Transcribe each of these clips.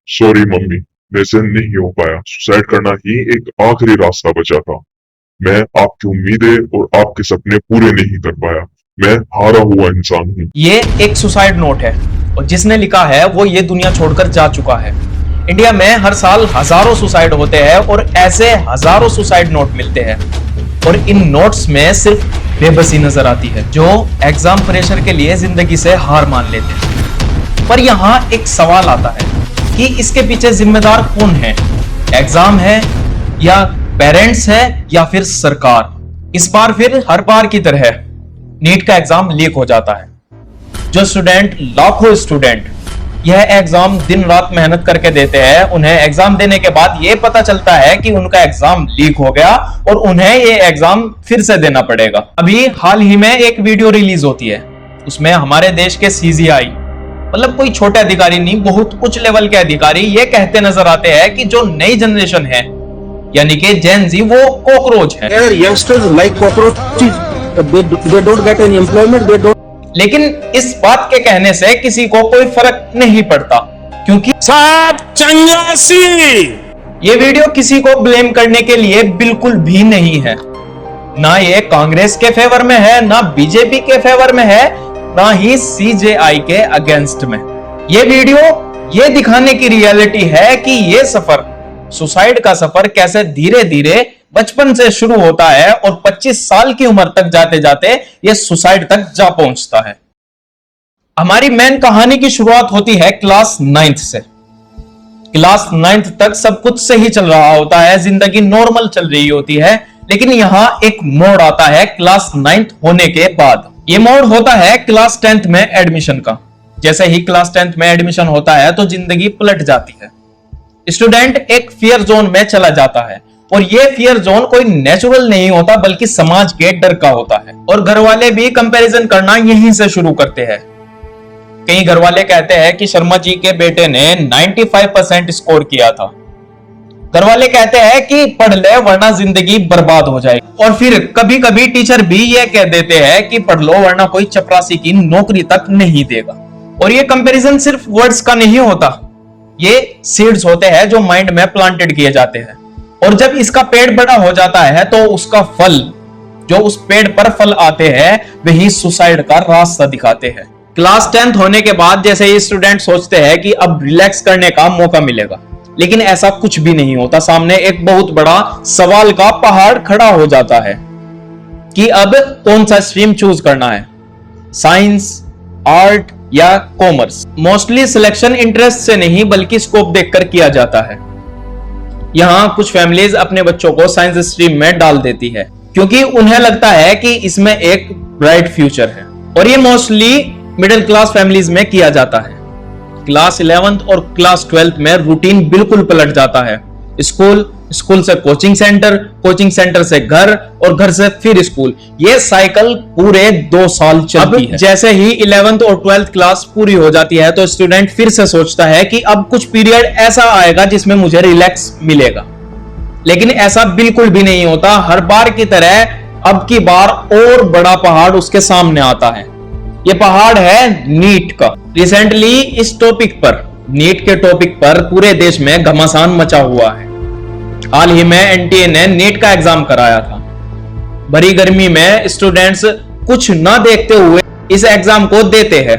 Sorry mummy, मेरे से नहीं हो पाया। सुसाइड करना ही एक आखिरी रास्ता बचा था। मैं आपकी उम्मीदें और आपके सपने पूरे नहीं कर पाया। मैं हारा हुआ इंसान हूँ। ये एक सुसाइड नोट है और जिसने लिखा है वो ये दुनिया छोड़कर जा चुका है। इंडिया में हर साल हजारों सुसाइड होते हैं और ऐसे हजारों सुसाइड नोट मिलते हैं और इन नोट्स में सिर्फ बेबसी नजर आती है, जो एग्जाम प्रेशर के लिए जिंदगी से हार मान लेते हैं। पर यहाँ एक सवाल आता है कि इसके पीछे जिम्मेदार कौन है? एग्जाम है या पेरेंट्स है या फिर सरकार? इस बार फिर हर बार की तरह नीट का एग्जाम लीक हो जाता है। जो स्टूडेंट, लाखों स्टूडेंट यह एग्जाम दिन रात मेहनत करके देते हैं, उन्हें एग्जाम देने के बाद यह पता चलता है कि उनका एग्जाम लीक हो गया और उन्हें यह एग्जाम फिर से देना पड़ेगा। अभी हाल ही में एक वीडियो रिलीज होती है, उसमें हमारे देश के सीजीआई, मतलब कोई छोटे अधिकारी नहीं, बहुत उच्च लेवल के अधिकारी ये कहते नजर आते हैं कि जो नई जनरेशन है यानी कि जेन जी, वो कॉकरोच है। Youngsters like cockroaches, they don't get any employment, they don't। लेकिन इस बात के कहने से किसी को कोई फर्क नहीं पड़ता, क्योंकि साहब चंगासी ये वीडियो किसी को ब्लेम करने के लिए बिल्कुल भी नहीं है। ना ये कांग्रेस के फेवर में है, ना बीजेपी के फेवर में है, ना ही सीजेआई के अगेंस्ट में। ये वीडियो ये दिखाने की रियलिटी है कि ये सफर, सुसाइड का सफर कैसे धीरे धीरे बचपन से शुरू होता है और 25 साल की उम्र तक जाते जाते ये सुसाइड तक जा पहुंचता है। हमारी मेन कहानी की शुरुआत होती है क्लास 9th से। क्लास 9th तक सब कुछ सही चल रहा होता है, जिंदगी नॉर्मल चल रही होती है, लेकिन यहां एक मोड़ आता है क्लास 9th होने के बाद। ये मोड़ होता है क्लास 10th में एडमिशन का। जैसे ही क्लास 10th में एडमिशन होता है तो जिंदगी पलट जाती है। स्टूडेंट एक फियर जोन में चला जाता है और ये फियर जोन कोई नेचुरल नहीं होता बल्कि समाज के डर का होता है। और घर वाले भी कंपैरिजन करना यहीं से शुरू करते हैं। कई घर वाले कहते हैं कि शर्मा जी के बेटे ने 95% स्कोर किया था। घर वाले कहते हैं कि पढ़ ले वरना जिंदगी बर्बाद हो जाएगी। और फिर कभी कभी टीचर भी ये कह देते हैं कि पढ़ लो वरना कोई चपरासी की नौकरी तक नहीं देगा। और ये कंपैरिजन सिर्फ वर्ड्स का नहीं होता, ये सीड्स होते हैं जो माइंड में प्लांटेड किए जाते हैं। और जब इसका पेड़ बड़ा हो जाता है तो उसका फल, जो उस पेड़ पर फल आते हैं, वही सुसाइड का रास्ता दिखाते हैं। क्लास 10th होने के बाद जैसे ये स्टूडेंट सोचते हैं कि अब रिलैक्स करने का मौका मिलेगा, लेकिन ऐसा कुछ भी नहीं होता। सामने एक बहुत बड़ा सवाल का पहाड़ खड़ा हो जाता है कि अब कौन सा स्ट्रीम चूज करना है, साइंस, आर्ट या कॉमर्स। मोस्टली सिलेक्शन इंटरेस्ट से नहीं बल्कि स्कोप देखकर किया जाता है। यहां कुछ फैमिलीज अपने बच्चों को साइंस स्ट्रीम में डाल देती है क्योंकि उन्हें लगता है कि इसमें एक ब्राइट फ्यूचर है, और ये मोस्टली मिडिल क्लास फैमिलीज में किया जाता है। क्लास 11th और क्लास 12th में रूटीन बिल्कुल पलट जाता है। स्कूल से कोचिंग सेंटर, कोचिंग सेंटर से घर और घर से फिर स्कूल। ये साइकिल पूरे 2 साल चलती है। जैसे ही 11th और 12th क्लास पूरी हो जाती है तो स्टूडेंट फिर से सोचता है कि अब कुछ पीरियड ऐसा आएगा जिसमें मुझे रिलैक्स मिलेगा, लेकिन ऐसा बिल्कुल भी नहीं होता। हर बार की तरह अब की बार और बड़ा पहाड़ उसके सामने आता है। ये पहाड़ है नीट का। रिसेंटली इस टॉपिक पर, नीट के टॉपिक पर पूरे देश में घमासान मचा हुआ है। हाल ही में एनटीए ने नीट का एग्जाम कराया था। भरी गर्मी में स्टूडेंट्स कुछ ना देखते हुए इस एग्जाम को देते हैं,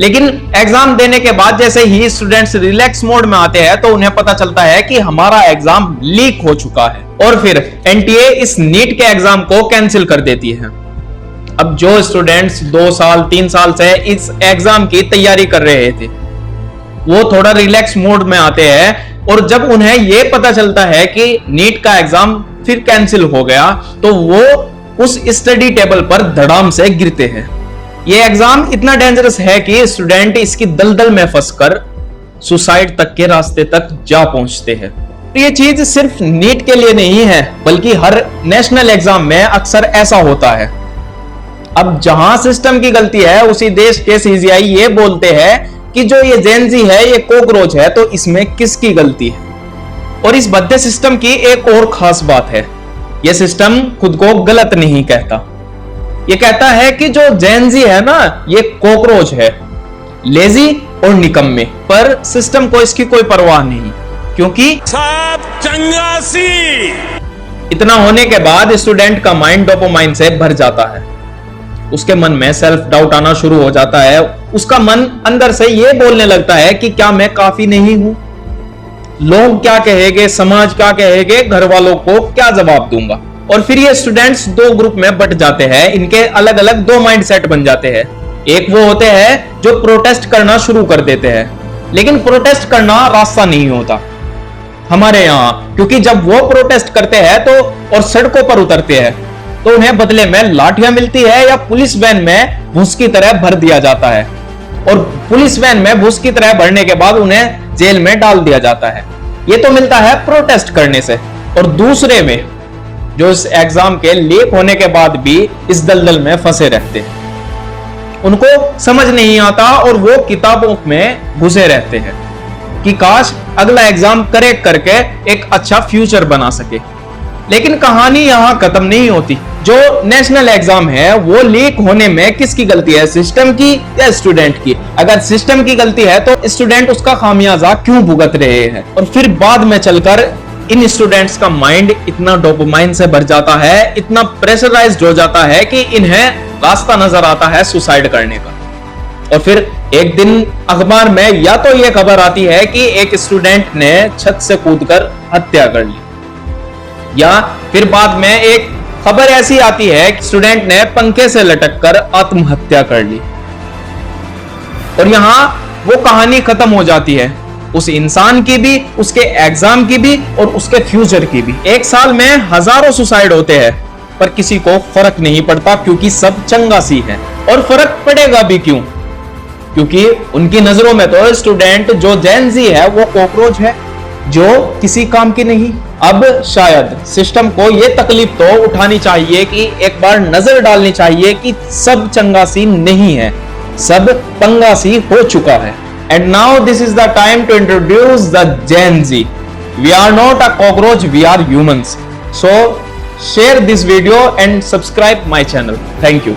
लेकिन एग्जाम देने के बाद जैसे ही स्टूडेंट्स रिलैक्स मोड में आते हैं तो उन्हें पता चलता है कि हमारा एग्जाम लीक हो चुका है और फिर एनटीए इस नीट के एग्जाम को कैंसिल कर देती है। अब जो स्टूडेंट्स 2 साल 3 साल से इस एग्जाम की तैयारी कर रहे थे वो थोड़ा रिलैक्स मोड में आते हैं, और जब उन्हें यह पता चलता है कि नीट का एग्जाम फिर कैंसिल हो गया तो वो उस स्टडी टेबल पर धड़ाम से गिरते हैं। यह एग्जाम इतना डेंजरस है कि स्टूडेंट इसकी दलदल में फंसकर सुसाइड तक के रास्ते तक जा पहुंचते हैं। ये चीज सिर्फ नीट के लिए नहीं है बल्कि हर नेशनल एग्जाम में अक्सर ऐसा होता है। अब जहां सिस्टम की गलती है उसी देश के सीजीआई ये बोलते हैं कि जो ये जेन जी है ये कॉकरोच है, तो इसमें किसकी गलती है? और इस भद्दे सिस्टम की एक और खास बात है, ये सिस्टम खुद को गलत नहीं कहता। ये कहता है कि जो जेन जी है ना ये कॉकरोच है, लेजी और निकम्मे। पर सिस्टम को इसकी कोई परवाह नहीं, क्योंकि सब चंगासी। इतना होने के बाद स्टूडेंट का माइंड डोपामाइन से भर जाता है। उसके मन में सेल्फ डाउट आना शुरू हो जाता है। उसका मन अंदर से यह बोलने लगता है कि क्या मैं काफी नहीं हूं, लोग क्या कहेंगे, समाज क्या कहेंगे, घर वालों को क्या जवाब दूंगा। और फिर ये स्टूडेंट्स दो ग्रुप में बट जाते हैं। इनके अलग अलग दो माइंडसेट बन जाते हैं। एक वो होते हैं जो प्रोटेस्ट करना शुरू कर देते हैं, लेकिन प्रोटेस्ट करना रास्ता नहीं होता हमारे यहां, क्योंकि जब वो प्रोटेस्ट करते हैं तो और सड़कों पर उतरते हैं तो उन्हें बदले में लाठियां मिलती है या पुलिस वैन में भूस की तरह भर दिया जाता है। और पुलिस वैन में भूस की तरह भरने के बाद उन्हें जेल में डाल दिया जाता है। ये तो मिलता है प्रोटेस्ट करने से। और दूसरे में जो इस एग्जाम के लीक होने के बाद भी इस दलदल में फंसे रहते हैं, उनको समझ नहीं आता और वो किताबों में घुसे रहते हैं कि काश अगला एग्जाम करेक्ट करके एक अच्छा फ्यूचर बना सके। लेकिन कहानी यहां खत्म नहीं होती। जो नेशनल एग्जाम है वो लीक होने में किसकी गलती है, सिस्टम की या स्टूडेंट की? अगर सिस्टम की गलती है तो स्टूडेंट उसका खामियाजा क्यों भुगत रहे हैं? और फिर बाद में चलकर इन स्टूडेंट्स का माइंड इतना डोपामाइन से भर जाता है, इतना प्रेशराइज्ड हो जाता है कि इन्हें रास्ता नजर आता है सुसाइड करने का। और फिर एक दिन अखबार में या तो यह खबर आती है कि एक स्टूडेंट ने छत से कूदकर हत्या कर ली, या फिर बाद में एक खबर ऐसी आती है कि स्टूडेंट ने पंखे से लटककर आत्महत्या कर ली। और यहां वो कहानी खत्म हो जाती है, उस इंसान की भी, उसके एग्जाम की भी और उसके फ्यूचर की भी। एक साल में हजारों सुसाइड होते हैं पर किसी को फर्क नहीं पड़ता, क्योंकि सब चंगासी है। और फर्क पड़ेगा भी क्यों? क्योंकि उनकी नजरों में तो स्टूडेंट जो जेन ज़ी है वो कॉकरोच है, जो किसी काम की नहीं। अब शायद सिस्टम को यह तकलीफ तो उठानी चाहिए कि एक बार नजर डालनी चाहिए कि सब चंगासी नहीं है, सब पंगासी हो चुका है। And now this is the time to introduce the gen Z. We are not a cockroach, we are humans. So share this video and subscribe my channel. Thank you.